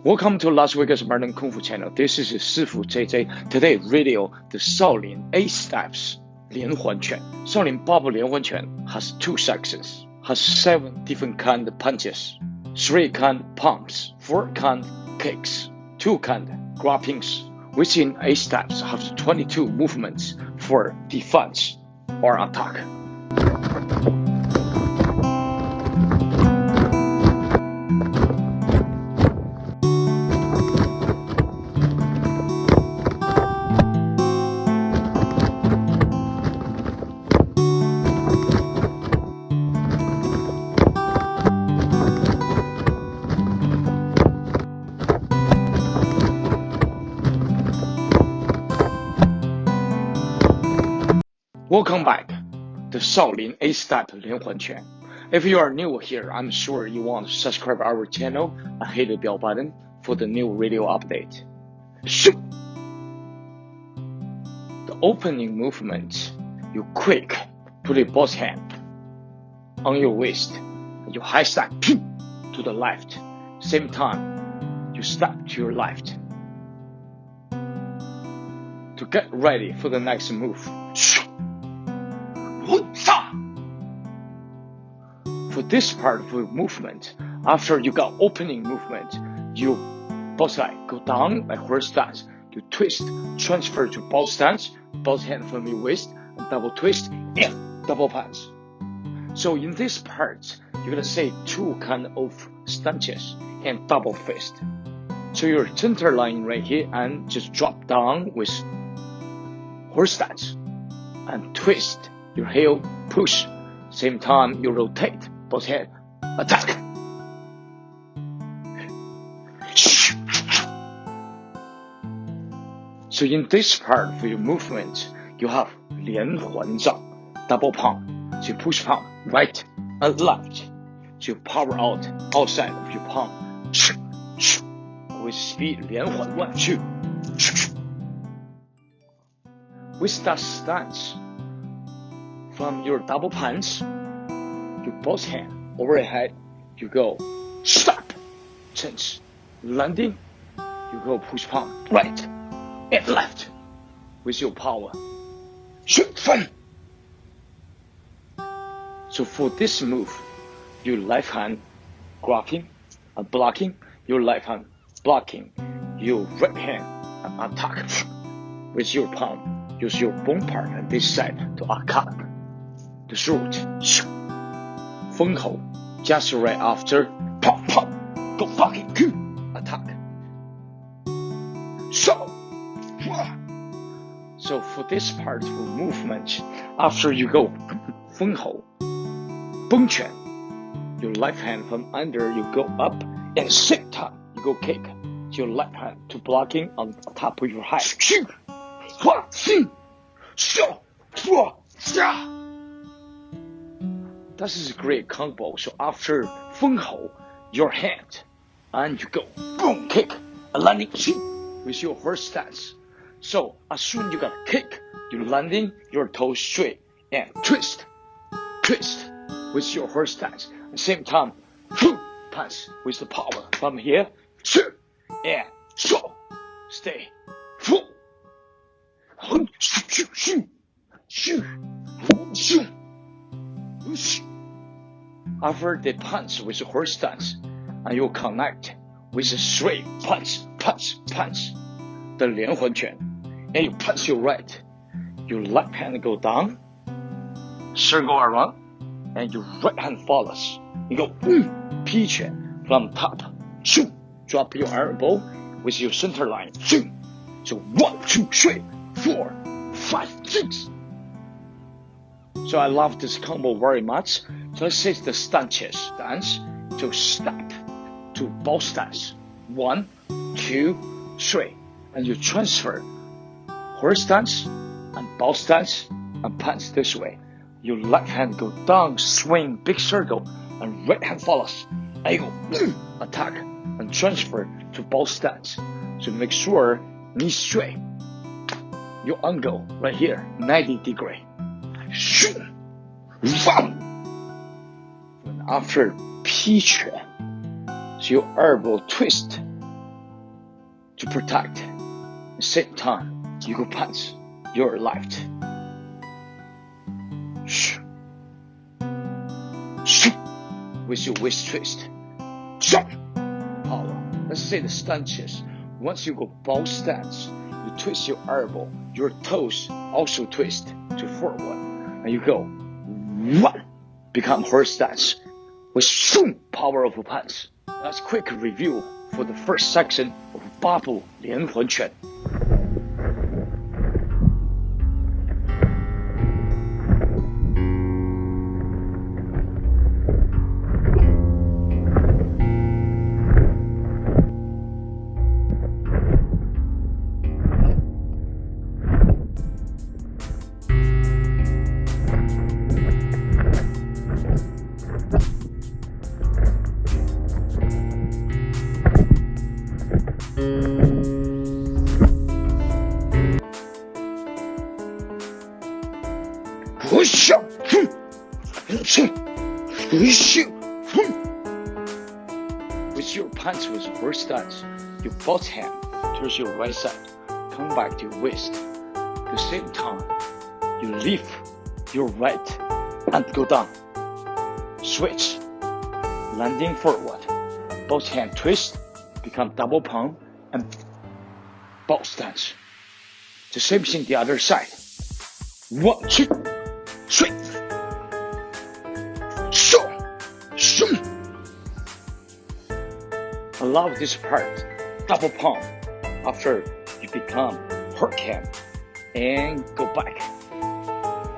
Welcome to Las Vegas Shaolin Kung Fu channel. This is Shifu JJ. Today video the Shaolin 8 steps 连环拳. Shaolin 八步连环拳 has 2 sections, has 7 different kind of punches, 3 kind pumps, 4 kind kicks, 2 kind grapplings. Within 8 steps has 22 movements for defense or attack. Welcome back to Shaolin 8-step 连环拳. If you are new here, I'm sure you want to subscribe our channel and hit the bell button for the new video update. Shoot! The opening movement, you quick put your both hand on your waist, and you high step to the left. Same time, you step to your left. To get ready for the next move. For this part of the movement, after you got opening movement, you both side go down like horse stance. You twist, transfer to both stance, both hands from your waist, and double twist and double punch. So in this part, you're gonna say 2 kind of stances and double fist. So your center line right here and just drop down with horse stance and twist your heel, push. Same time you rotate both hands, attack. So in this part of your movement, you have 连环掌, double palm. So you push palm right and left. So you power out outside of your palm. With speed, 连环 1, 2. With that stance, from your double punch, you both hand overhead, you go stop, change, landing, you go push palm right and left with your power. Shoot, fun. So for this move, your left hand grabbing and blocking, your left hand blocking, your right hand and attack with your palm. Use your bone part on this side to attack the throat. 封口 just right after pop pop go blocking attack. So for this part of movement, after you go 封口 崩拳, your left hand from under you go up and same time you go kick your left hand to blocking on top of your head. This is a great combo. So after 封口 your hand and you go boom kick and landing with your horse stance. So as soon as you got a kick, you're landing your toes straight and twist with your horse stance. At the same time, punch with the power from here and stay full. After the punch with the horse stance, and you connect with a straight punch, the 连环拳, and you punch your right, your left hand go down, circle around, and your right hand follows. You go 劈拳 from top, drop your elbow with your center line. So 1, 2, 3, 4, 5, 6. So I love this combo very much. So let's say the stances stance to step to both stance. 1, 2, 3. And you transfer horse stance and both stance and punch this way. Your left hand go down, swing, big circle, and right hand follows. And you go attack and transfer to both stance. So make sure knee straight. Your angle right here, 90 degree. And after 劈拳, so your elbow twist to protect. At the same time, you go punch your left. Shoo. Shoo. With your waist twist. Shoo. Power. Let's say the stances. Once you go bow stance, you twist your elbow, your toes also twist to forward, and you go one, become horse stance with shoo, power of a punch. That's quick review for the first section of 八步连环拳。wúshù, wúshù. With your punch with reverse stance, your both hand towards your right side, come back to your waist. At the same time, you lift your right and go down. Switch, landing forward. Both hand twist, become double palm and bow stance. The same thing the other side. 1, 2, 3. Shoo, shoo. I love this part. Double palm. After you become hook hand and go back.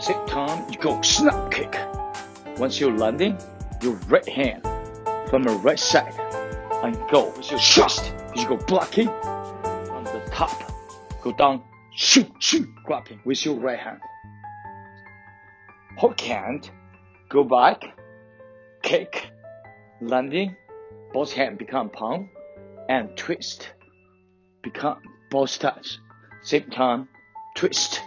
Same time you go snap kick. Once you're landing, your right hand from the right side and go with your chest. You go blocking from the top. Go down, shoot, shoot, grabbing with your right hand. Hook hand, go back, kick, landing, both hands become palm, and twist, become both touch. Same time, twist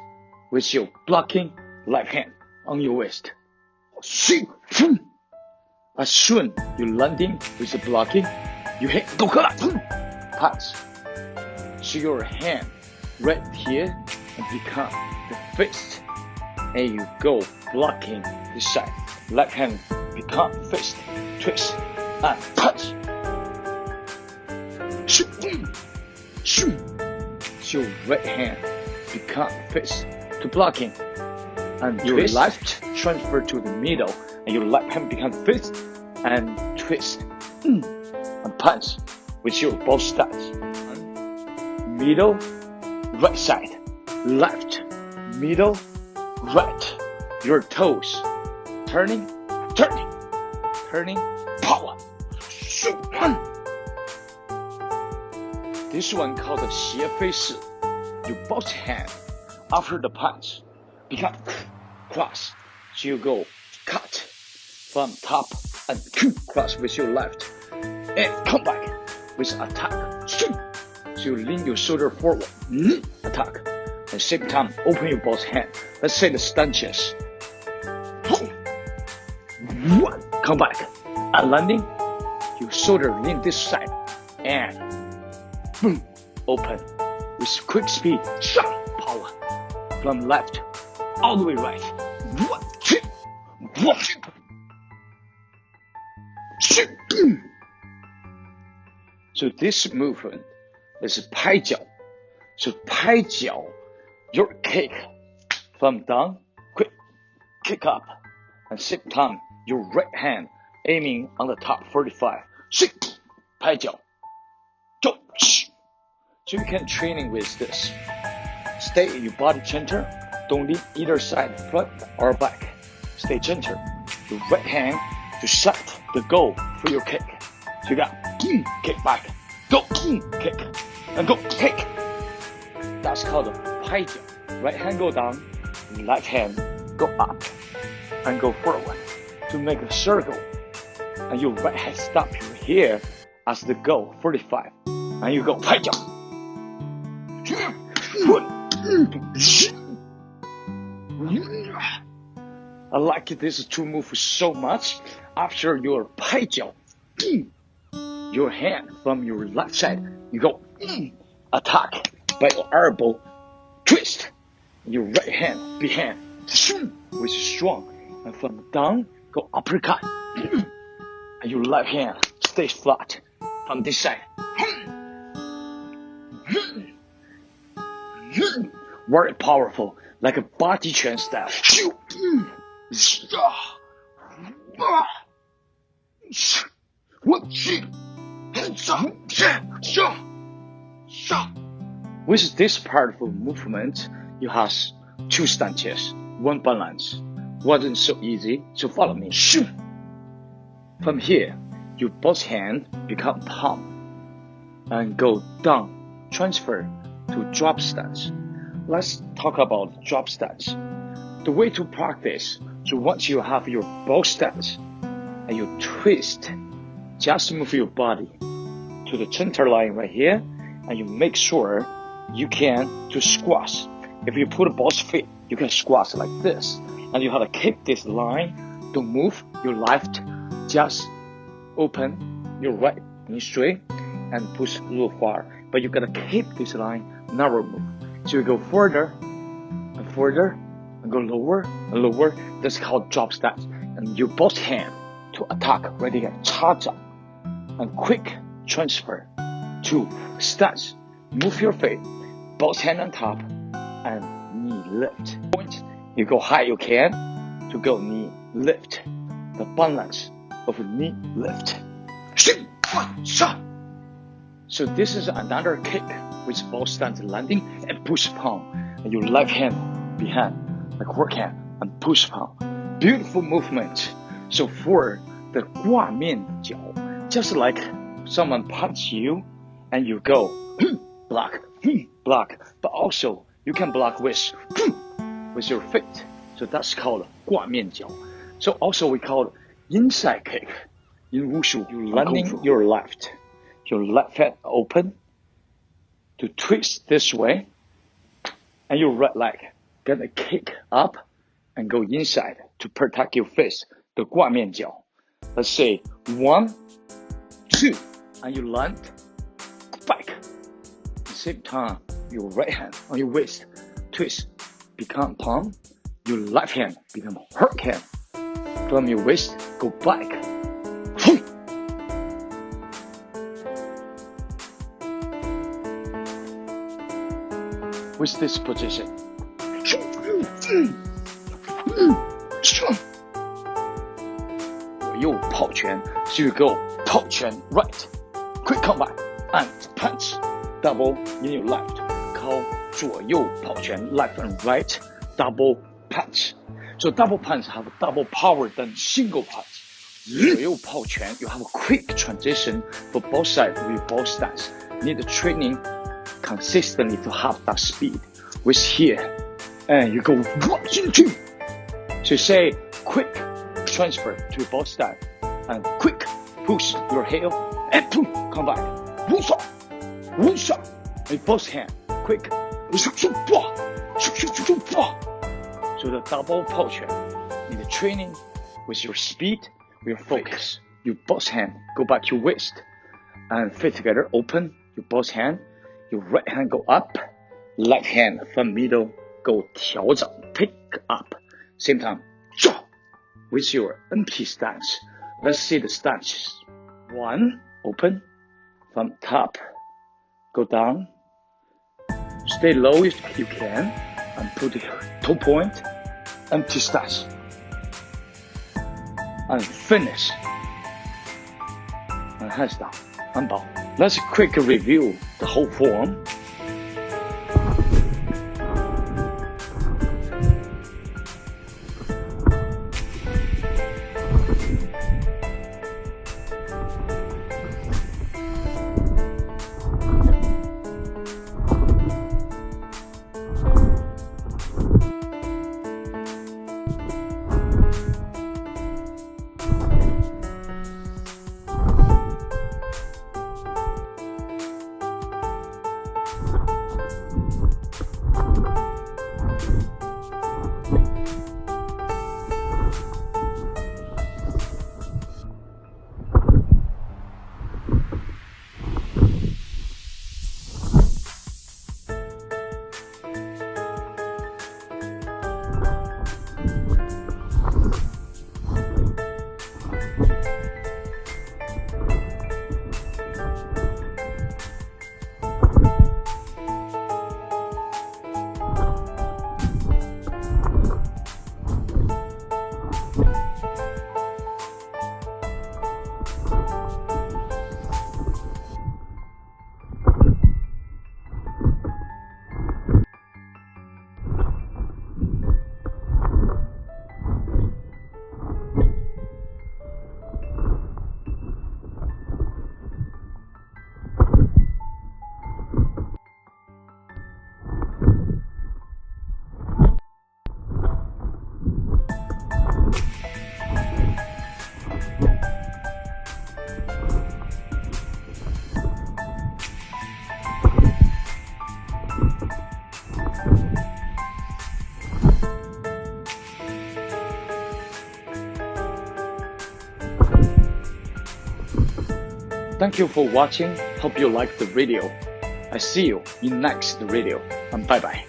with your blocking left hand on your waist. Shoot, shoot. As soon you landing with the blocking, you hit, go punch. So your hand right here and become the fist, and you go blocking this side. Left hand become fist, twist, and punch. Shoot, shoot. So your right hand become fist to blocking, and your twist. Left transfer to the middle, and your left hand become fist and twist and punch with your both sides. Middle, right side, left, middle, right. Your toes, turning, turning, turning, power. Shoot. This one called the 斜飞式. You both hand after the punch become cross. So you go cut from top and cross with your left and come back with attack. So you lean your shoulder forward, attack. At the same time, open your both hands. Let's say the stances. 1, come back. And landing, your shoulder lean this side and boom, open with quick speed, power from left all the way right. 1, 2, 1, 2. So this movement is 拍脚. So 拍脚, your kick from down, quick kick up, and same time your right hand aiming on the top 45. 拍脚, go. So you can training with this. Stay in your body center. Don't lean either side, front or back. Stay gentle. Your right hand to set the goal for your kick. So you got kick back, go kick, and go kick. That's called 拍脚. Right hand go down, left hand go up, and go forward to make a circle. And your right hand stop here as the goal 45, and you go 拍脚. I like this two moves so much. After your 拍脚, your hand from your left side, you go attack by your elbow, twist. Your right hand behind, with strong, and from down, go uppercut. And your left hand stays flat from this side. Very powerful, like a body chuan style. With this powerful movement, you have 2 stances, 1 balance. Wasn't so easy, so follow me. From here, your both hands become palm and go down, transfer to drop stance. Let's talk about drop stance. The way to practice, so once you have your both stance and you twist, just move your body to the center line right here, and you make sure you can to squash. If you put both feet, you can squash like this, and you have to keep this line. Don't move your left, just open your right knee straight and push a little far. But you gotta keep this line, never move. So you go further and further and go lower and lower. That's called drop stance. And you both hand to attack right here, charge up, and quick transfer to stance. Move your feet, both hand on top, and knee lift. Point, you go high you can to go knee lift. The balance of a knee lift. So this is another kick with both stance landing and push palm. And your left hand behind, like work hand, and push palm. Beautiful movement. So for the 挂面脚, just like someone punch you and you go block, block, but also you can block with your feet. So that's called 挂面脚. So also we call it inside kick. In wushu, you're landing your left hand open to twist this way, and your right leg gonna kick up and go inside to protect your face. The 挂面脚. Let's say 1, 2, and you land back. At the same time, your right hand on your waist twist, become palm. Your left hand become hook hand. From your waist, go back. With this position. You 炮拳, so you go 炮拳 right, quick comeback and punch, double in your left. Call 左右炮拳 left and right, double punch. So double punch have double power than single punch. 左右炮拳, you have a quick transition for both sides with both stance. Need training consistently to have that speed. With here, and you go 1, 2, 2. So say quick transfer to both sides and quick push your heel and boom, come back. Wushu, wushu, with both hands. Quick. So the double 炮拳 in the training with your speed, with your focus. You both hand go back to your waist and fit together, open your both hand. Your right hand go up, left hand from middle go 调整 pick up. Same time, with your NP stance. Let's see the stances. 1, open, from top, go down, stay low if you can, and put your toe point, empty stance, and finish. And hands down, and bow. Let's quickly review the whole form. Thank you for watching. Hope you liked the video. I see you in next video. And bye bye.